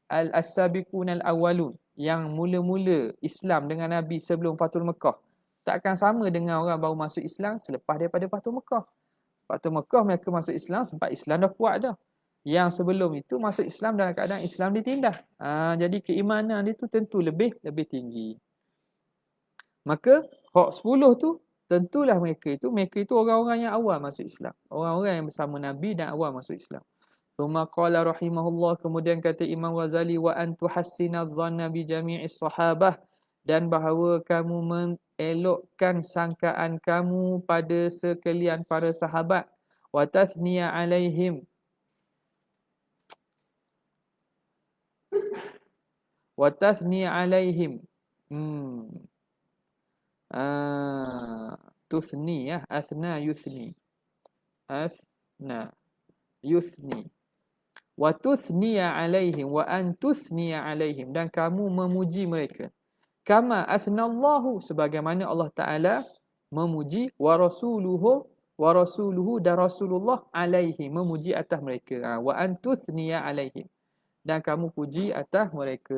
as-sabiqun al-awwalun, yang mula-mula Islam dengan Nabi sebelum Fathul Mekah, takkan sama dengan orang baru masuk Islam selepas daripada Fathu Mekah. Fathu Mekah mereka masuk Islam sebab Islam dah kuat dah. Yang sebelum itu masuk Islam dalam keadaan Islam ditindas. Jadi keimanan dia tu tentu lebih tinggi. Maka hak 10 tu tentulah mereka itu orang-orang yang awal masuk Islam. Orang-orang yang bersama Nabi dan awal masuk Islam. Tsumma qala rahimahullah, kemudian kata Imam Ghazali, wa an tuhassina dhanna bi jami'is sahabah, dan bahawa kamu mengelokkan sangkaan kamu pada sekalian para sahabat, wa tathniya alaihim, wa tathniya alaihim. Tuthni ya, athna yuthni. Athna yuthni. Wa tuthniya alaihim, wa an tuthniya alaihim, dan kamu memuji mereka. Kama athnallahu, sebagaimana Allah Ta'ala memuji, wa rasuluhu dan Rasulullah alaihi, memuji atas mereka. Wa an tuthniya alaihim, dan kamu puji atas mereka.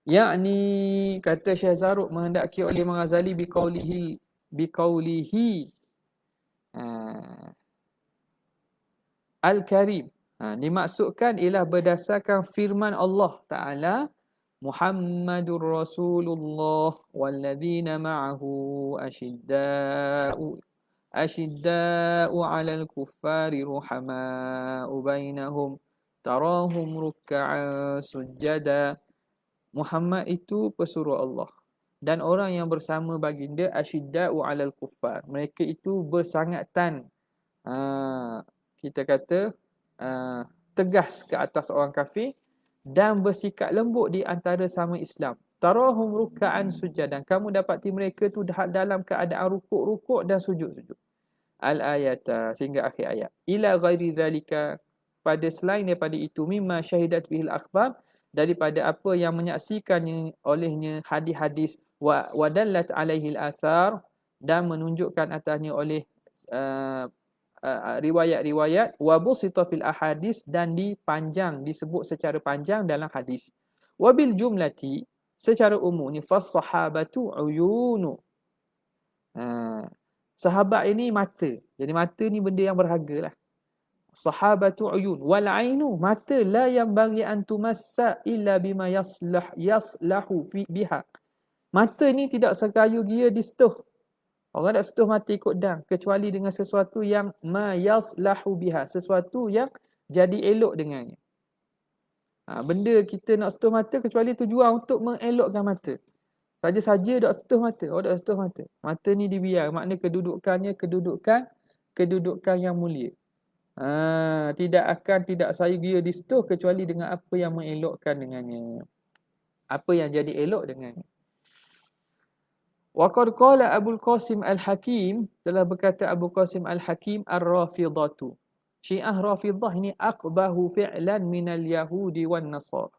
Yakni, kata Syekh Zaruk, menghendaki oleh Imam Ghazali biqaulihi Al-Karim, dimaksudkan ialah berdasarkan firman Allah Ta'ala, Muhammadur Rasulullah walladzina ma'ahu asyidda'u 'alal kuffari ruhama'u bainahum tarahum ruk'an sujada. Muhammad itu pesuruh Allah, dan orang yang bersama baginda asyidda'u 'alal kuffar, mereka itu bersangatan, kita kata tegas ke atas orang kafir, dan bersikap lembut di antara sama Islam. Tarahum ruk'an sujadan, kamu dapati mereka tu dalam keadaan rukuk dan sujud. Al-ayata, sehingga akhir ayat. Ila ghairi dhalika, pada selain daripada itu, mimma syahidat bihil akhbar, daripada apa yang menyaksikannya olehnya hadis-hadis, wa dallat alaihi al-athar, dan menunjukkan atasnya oleh riwayat-riwayat, wa busita fil ahadis, dan disebut secara panjang dalam hadis. Wa bil jumlati, secara umumnya, fas sahabatu uyunu, sahabat ini mata. Jadi mata ni benda yang berharga lah. Sahabatu uyun, wal ainu, mata, la yang bagi antumassa illa bima yaslahu biha. Mata ni tidak sekaya dia disetuh. Orang tak setuh mata ikut dang, kecuali dengan sesuatu yang ma yaslahu biha, sesuatu yang jadi elok dengannya. Benda kita nak setuh mata kecuali tujuan untuk mengelokkan mata. Saja-saja tak setuh mata. Tak setuh mata. Mata ni dibiar, makna kedudukannya kedudukan yang mulia. Tidak saya dia disetuh kecuali dengan apa yang mengelokkan dengannya. Apa yang jadi elok dengannya. Wa qad qala Abul Qasim Al-Hakim, telah berkata Abu Qasim Al-Hakim, Ar-Rafidhatu, Syiah Rafidah ini aqbahu fi'lan minal Yahudi wan Nasar.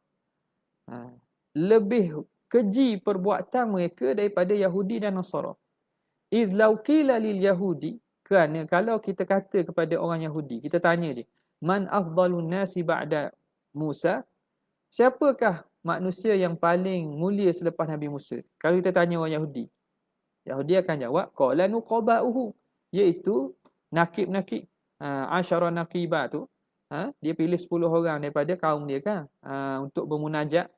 Lebih keji perbuatan mereka daripada Yahudi dan Nasara. Iz law qila lil Yahudi, kerana kalau kita kata kepada orang Yahudi, kita tanya dia, man afdalun nasi ba'da Musa, siapakah manusia yang paling mulia selepas Nabi Musa? Kalau kita tanya orang Yahudi, Yahudi akan jawab, qala nuqaba'uhu, iaitu nakib-nakib, asyara naqibah tu, dia pilih 10 orang daripada kaum dia kan, untuk bermunajat.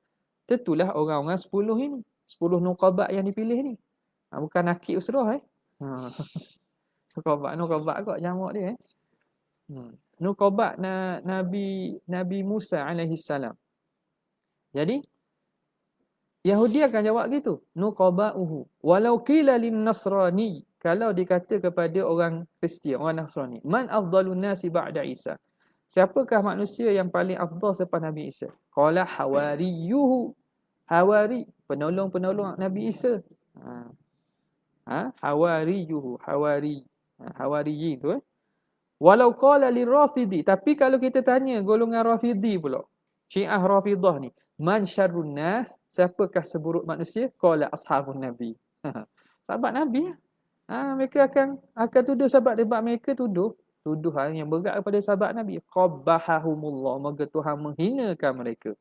Tentulah orang-orang 10 ini, 10 nuqaba' yang dipilih ni, bukan nakib usrah Nuqaba' kot jamak dia. Nuqaba' Nabi Musa alaihi salam. Jadi Yahudi akan jawab gitu, nuqaba'uhu. Walau qila lin nasrani, kalau dikata kepada orang Kristian, orang Nasrani, man afdalun nasi ba'da Isa, siapakah manusia yang paling afdal selepas Nabi Isa? Qala hawariyuhu, hawari, penolong-penolong Nabi Isa. Hawariyuhu, hawariyin tu. Walau qala lirafidi, tapi kalau kita tanya golongan Rafidi pula, Syiah Rafidah ni, man syarrun nas, siapakah seburuk manusia? Qala ashabun nabi. Sahabat Nabi. Mereka akan tuduh sahabat mereka, tuduhan yang berat kepada sahabat Nabi. Qabbahahumullah, moga Tuhan menghinakan mereka.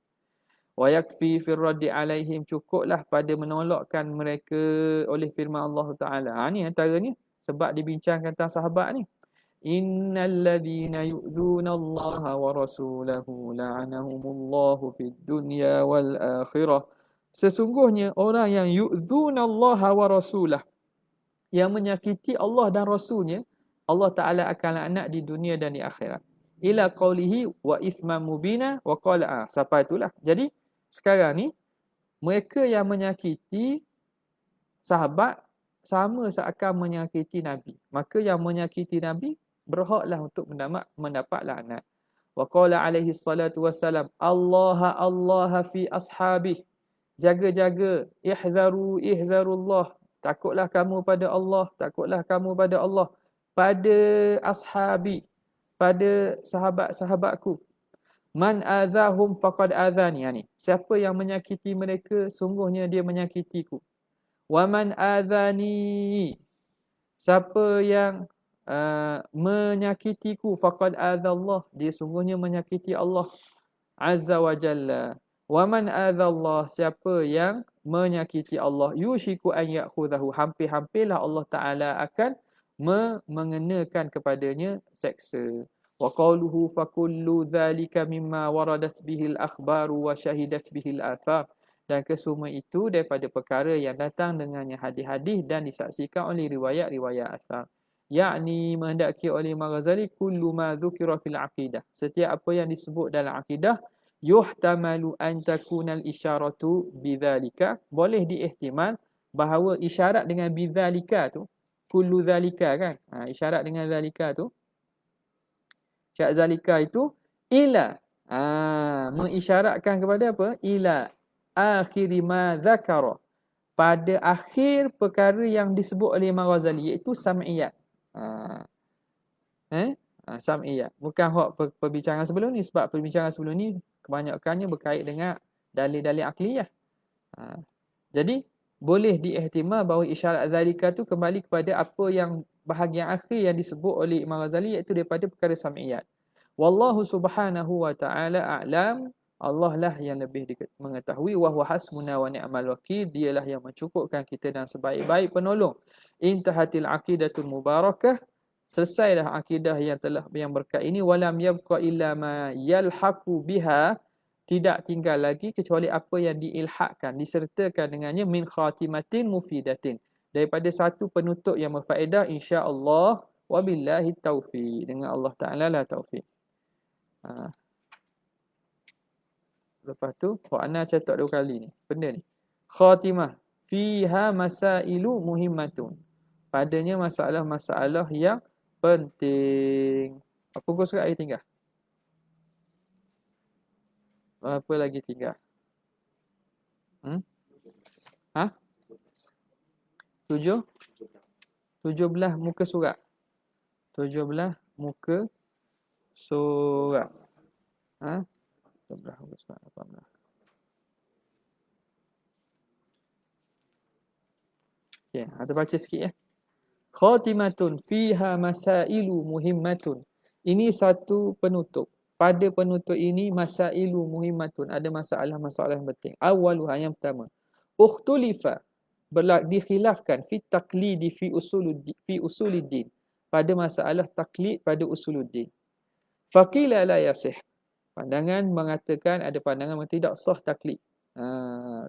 Wa yakfi fir raddi alaihim, cukuplah pada menolakkan mereka oleh firman Allah Taala. Ni antaranya sebab dibincangkan tentang sahabat ni. Innal ladzina yu'dzuna Allah wa rasulahu la'anahumullahu fid dunya wal akhirah. Sesungguhnya orang yang yu'dzuna Allah wa rasulah, yang menyakiti Allah dan Rasulnya, Allah Ta'ala akan laknat di dunia dan di akhirat. Ila qawlihi wa ithman mubina wa qala. Sampai itulah. Jadi sekarang ni mereka yang menyakiti sahabat sama seakan menyakiti Nabi. Maka yang menyakiti Nabi berhaklah untuk mendapat laknat. Wa qala alaihi salatu wassalam, Allah fi ashabih. Jaga-jaga, ihzarullah. Takutlah kamu pada Allah, takutlah kamu pada Allah. Pada ashabi, pada sahabat-sahabatku. Man adzahum faqad adzani. Yani, siapa yang menyakiti mereka, sungguhnya dia menyakitiku. Wa man adzani, siapa yang menyakitiku, faqad adzallah, dia sungguhnya menyakiti Allah azza wa jalla. Wa man adzallah, siapa yang menyakiti Allah, yushiku an ya'khudhahu, hampir-hampirlah Allah Taala akan mengenakan kepadanya seksa. Wa qawluhu fa kullu dhalika mimma waradat bihil akhbaru wa syahidat bihil athar. Dan kesemua itu daripada perkara yang datang dengannya hadis-hadis dan disaksikan oleh riwayat-riwayat athar. Yakni menghendaki oleh Imam Ghazali kullu ma dzukira fil aqidah. Setiap apa yang disebut dalam akidah, yuhtamalu an takunal isyaratu bidzalika, boleh diihtimal bahawa isyarat dengan bidzalika tu, kullu dzalika kan, isyarat dengan zalika tu, syarat zalika itu ila, mengisyaratkan kepada apa? Ila akhiri ma dzakara, pada akhir perkara yang disebut oleh Imam Ghazali, iaitu sam'iyat. Sam'iyat. Bukan hak perbincangan sebelum ni, sebab perbincangan sebelum ni kebanyakannya berkait dengan dalil-dalil akliyah. Jadi boleh diihtimal bahawa isyarat zalika tu kembali kepada apa yang bahagian akhir yang disebut oleh Imam Ghazali, iaitu daripada perkara sam'iyat. Wallahu subhanahu wa ta'ala a'lam. Allah lah yang lebih mengetahui. Wa huwa hasbuna wa ni'mal wakil. Dialah yang mencukupkan kita dan sebaik-baik penolong. Intahatil aqidatul mubarakah. Selesailah akidah yang berkat ini. Walam yabqa illa ma yalhaqu biha. Tidak tinggal lagi kecuali apa yang diilhakkan, disertakan dengannya, min khatimatin mufidatin, daripada satu penutup yang berfaedah, insya-Allah. Wabillahi taufiq. Dengan Allah Ta'ala lah taufiq. Lepas tu, ana catat 2 kali ni. Benda ni. Khatimah. Fiha masailu muhimmatun. Padanya masalah-masalah yang penting. Apa pukul surat lagi tinggal? Apa lagi tinggal? 17 muka surat. 17 muka surat. 17 muka surat. 18. Okey, kita baca sikit ya. Khatimatun fiha masailu muhimmatun. Ini satu penutup. Pada penutup ini masailu muhimmatun, ada masalah-masalah yang penting. Awaluha, yang pertama, ukhtulifa, dikhilafkan fi taqlidi fi usuluddin, pada masalah taklid pada usuluddin. Faqila la yasih, pandangan mengatakan, ada pandangan yang tidak sah taklid.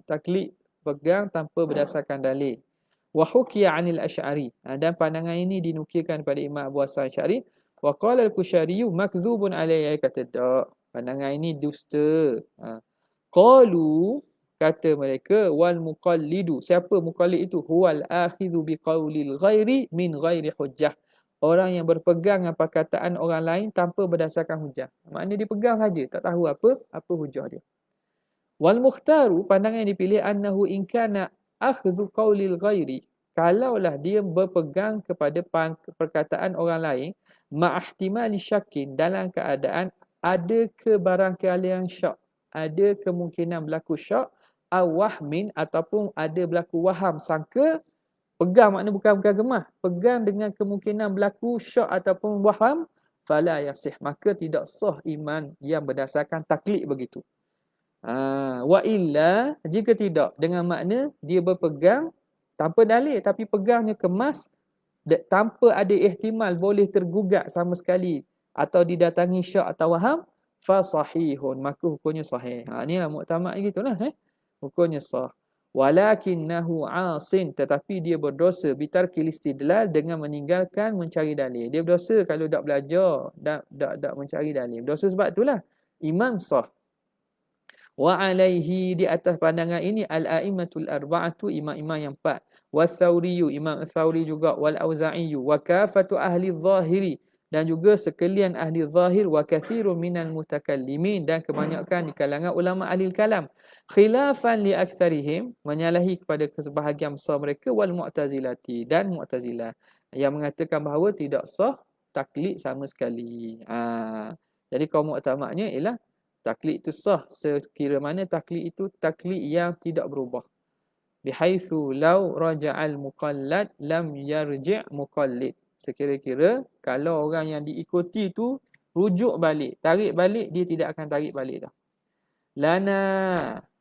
Taklid pegang tanpa berdasarkan dalil. Wa hukiya 'anil Asy'ari, dan pandangan ini dinukilkan pada Imam Abu Hasan Asy'ari. Wa qala al-Qushayri makdzubun alayhi, kata tak, pandangan ini dusta. Qalu, kata mereka, wal muqallidu, siapa muqallid itu? Huwal akhidhu biqaulil ghairi min ghairi hujjah, orang yang berpegang dengan perkataan orang lain tanpa berdasarkan hujah. Maknanya dia pegang saja, tak tahu apa hujah dia. Wal mukhtaru, pandangan yang dipilih, annahu in kana akhdhu qaulil ghairi, kalaulah dia berpegang kepada perkataan orang lain, ma'ihtimali syakin, dalam keadaan ada kebarangkalian syak, ada kemungkinan berlaku syak, awahmin, ataupun ada berlaku waham, sangka. Pegang makna bukan gemah, pegang dengan kemungkinan berlaku syak ataupun waham, fala yasih, maka tidak sah iman yang berdasarkan taklid begitu. Wa illa, jika tidak, dengan makna dia berpegang tanpa dalil tapi pegangnya kemas tanpa ada ihtimal boleh tergugat sama sekali atau didatangi syak atau waham, fa sahihun, maka hukumnya sahih. Inilah muktamad gitulah hukumnya sah. Walakinnahu asin, tetapi dia berdosa bitarkil istidlal, dengan meninggalkan mencari dalil. Dia berdosa kalau tak belajar, tak mencari dalil. Berdosa sebab itulah iman sah. Wa alaihi, di atas pandangan ini, al-a'immatul arba'atu, imam-imam yang empat. Wa thawriyu, imam thawri juga. Wal auza'iyu. Wa kafatu ahli zahiri, dan juga sekalian ahli zahir. Wa kathiru minal mutakallimin, dan kebanyakan di kalangan ulama ahli kalam. Khilafan li aktharihim, menyalahi kepada kesebahagian besar mereka. Wal mu'tazilati, dan mu'tazilah, yang mengatakan bahawa tidak sah taklid sama sekali. Jadi kaum muktamadnya ialah taklid itu sah sekira mana taklid itu taklid yang tidak berubah. Bihaitsu law raja'al muqallad lam yarji' muqallid. Sekira-kira kalau orang yang diikuti tu rujuk balik, tarik balik, dia tidak akan tarik balik dah. Lana,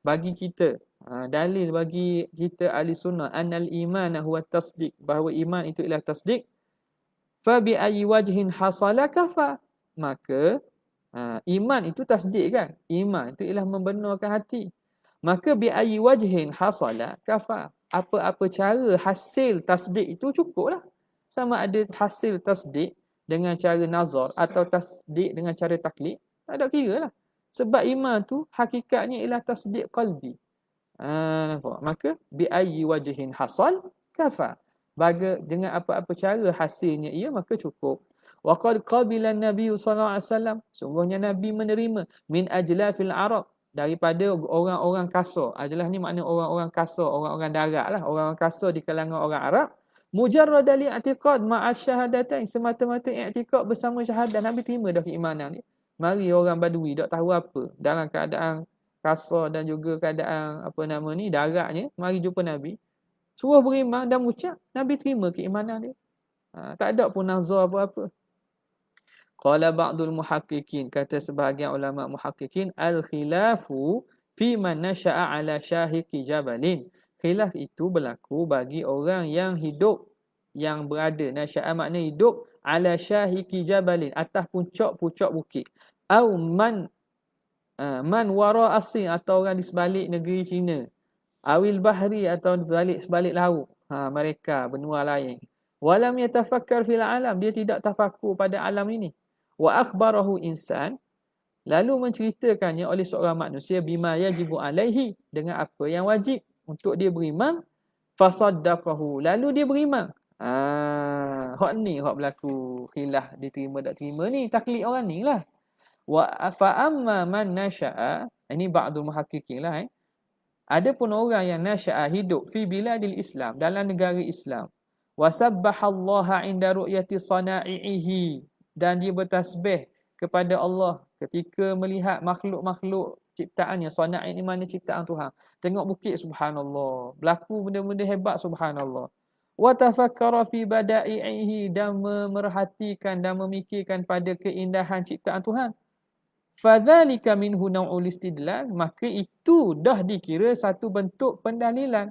bagi kita, dalil bagi kita ahli sunnah, annal imana huwa tasdiq, bahawa iman itu ialah tasdiq. Fa bi ayyi wajhin hasala kafa, maka iman itu tasdik kan? Iman itu ialah membenarkan hati. Maka bi ayyi wajhin hasala kafa. Apa-apa cara hasil tasdik itu cukuplah. Sama ada hasil tasdik dengan cara nazar atau tasdik dengan cara taklid, tak ada kira lah. Sebab iman tu hakikatnya ialah tasdik qalbi. Nampak? Maka bi ayyi wajhin hasal kafa. Dengan apa-apa cara hasilnya ia, maka cukup. Wa qad qabila an-nabiy sallallahu alaihi wasallam, sungguhnya nabi menerima min ajlafil arab, daripada orang-orang kasar. Ajlaf ni makna orang-orang kasar, orang-orang darat lah, orang-orang kasar di kalangan orang Arab. Mujarrad al-i'tiqad ma'a syahadatain, semata-mata i'tiqad bersama syahadat. Nabi terima dah keimanan ni. Mari orang badui tak tahu apa, dalam keadaan kasar dan juga keadaan daratnya, mari jumpa Nabi, suruh beriman dan ucap, Nabi terima keimanan dia. Tak ada pun nazar apa-apa. Qala ba'dul muhaqqiqin, kata sebahagian ulama muhaqqiqin, al-khilafu fi man nasha'a ala syahiqi jabalin. Khilaf itu berlaku bagi orang yang hidup, yang berada, nasha'a makna hidup, ala syahiqi jabalin, atas puncak-puncak bukit. Au man wara asing, atau orang di sebalik negeri Cina. Awil bahri, atau sebalik laut. Mereka benua lain. Walam yatafakkar fil alam, dia tidak tafakur pada alam ini. Wa akhbarahu insan, lalu menceritakannya oleh seorang manusia, bima yajibu alaihi, dengan apa yang wajib untuk dia beriman. Fasaddaqahu, lalu dia beriman. Hak ni hak berlaku khilaf diterima tak terima ni, taklid orang ni lah. Wa fa amma man nasha'a, ini ba'dul muhaqqiqin lah. Adapun orang yang nasha'a, hidup fi biladil Islam, dalam negara Islam, wa sabbahallaha 'inda ru'yati sana'ihi, dan dia bertasbih kepada Allah ketika melihat makhluk-makhluk ciptaannya. Sana' ini mana ciptaan Tuhan. Tengok bukit, subhanallah, berlaku benda-benda hebat, subhanallah. Wa tafakkara fi bada'ihi, dan memerhatikan dan memikirkan pada keindahan ciptaan Tuhan. Fadzalika minhu naw'ul istidlal, maka itu dah dikira satu bentuk pendalilan.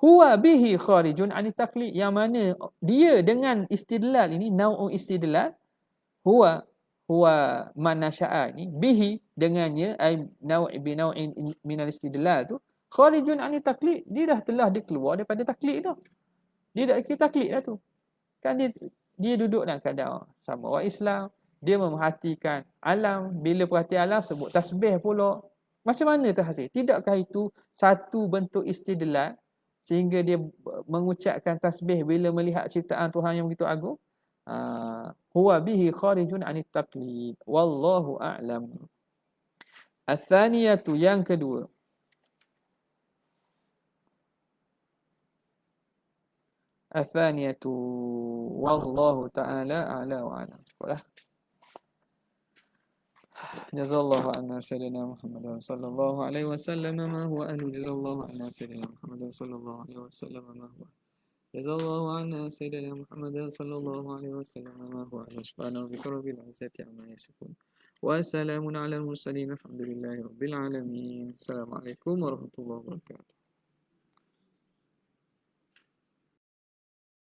Huwa bihi kharijun anit taqlid, yang mana dia dengan istidlal ini, naw'u istidlal, huwa man nasha'a ini, bihi dengannya, ay naw'i bi naw'in minal istidlal tu, kharijun anit taqlid, dia dah telah dikeluar daripada taklid dah. Dia dah kira taklid dah tu. Kan dia duduk dalam keadaan sama orang Islam, dia memerhatikan alam, bila perhati alam sebut tasbih pula. Macam mana terhasil? Tidakkah itu satu bentuk istidlal sehingga dia mengucapkan tasbih bila melihat ciptaan Tuhan yang begitu agung? Huwa bihi kharijun anit taqlid. Wallahu a'lam. Athaniyatu, yang kedua. Athaniyatu wallahu ta'ala a'la wa a'lam. Cukuplah. Jazallahu anna sayyidina Muhammad sallallahu alaihi wasallam ma huwa ahlu. Jazallahu anna sayyidina Muhammad sallallahu alaihi wasallam ma huwa. Jazallahu anna sayyidina Muhammad sallallahu alaihi wasallam ma huwa. Subhanallahi wa bihamdihi, rabbil izzati amma yasifun. Wassalamun ala al-mursalin. Alhamdulillahirabbil alamin. Assalamualaikum warahmatullahi wabarakatuh.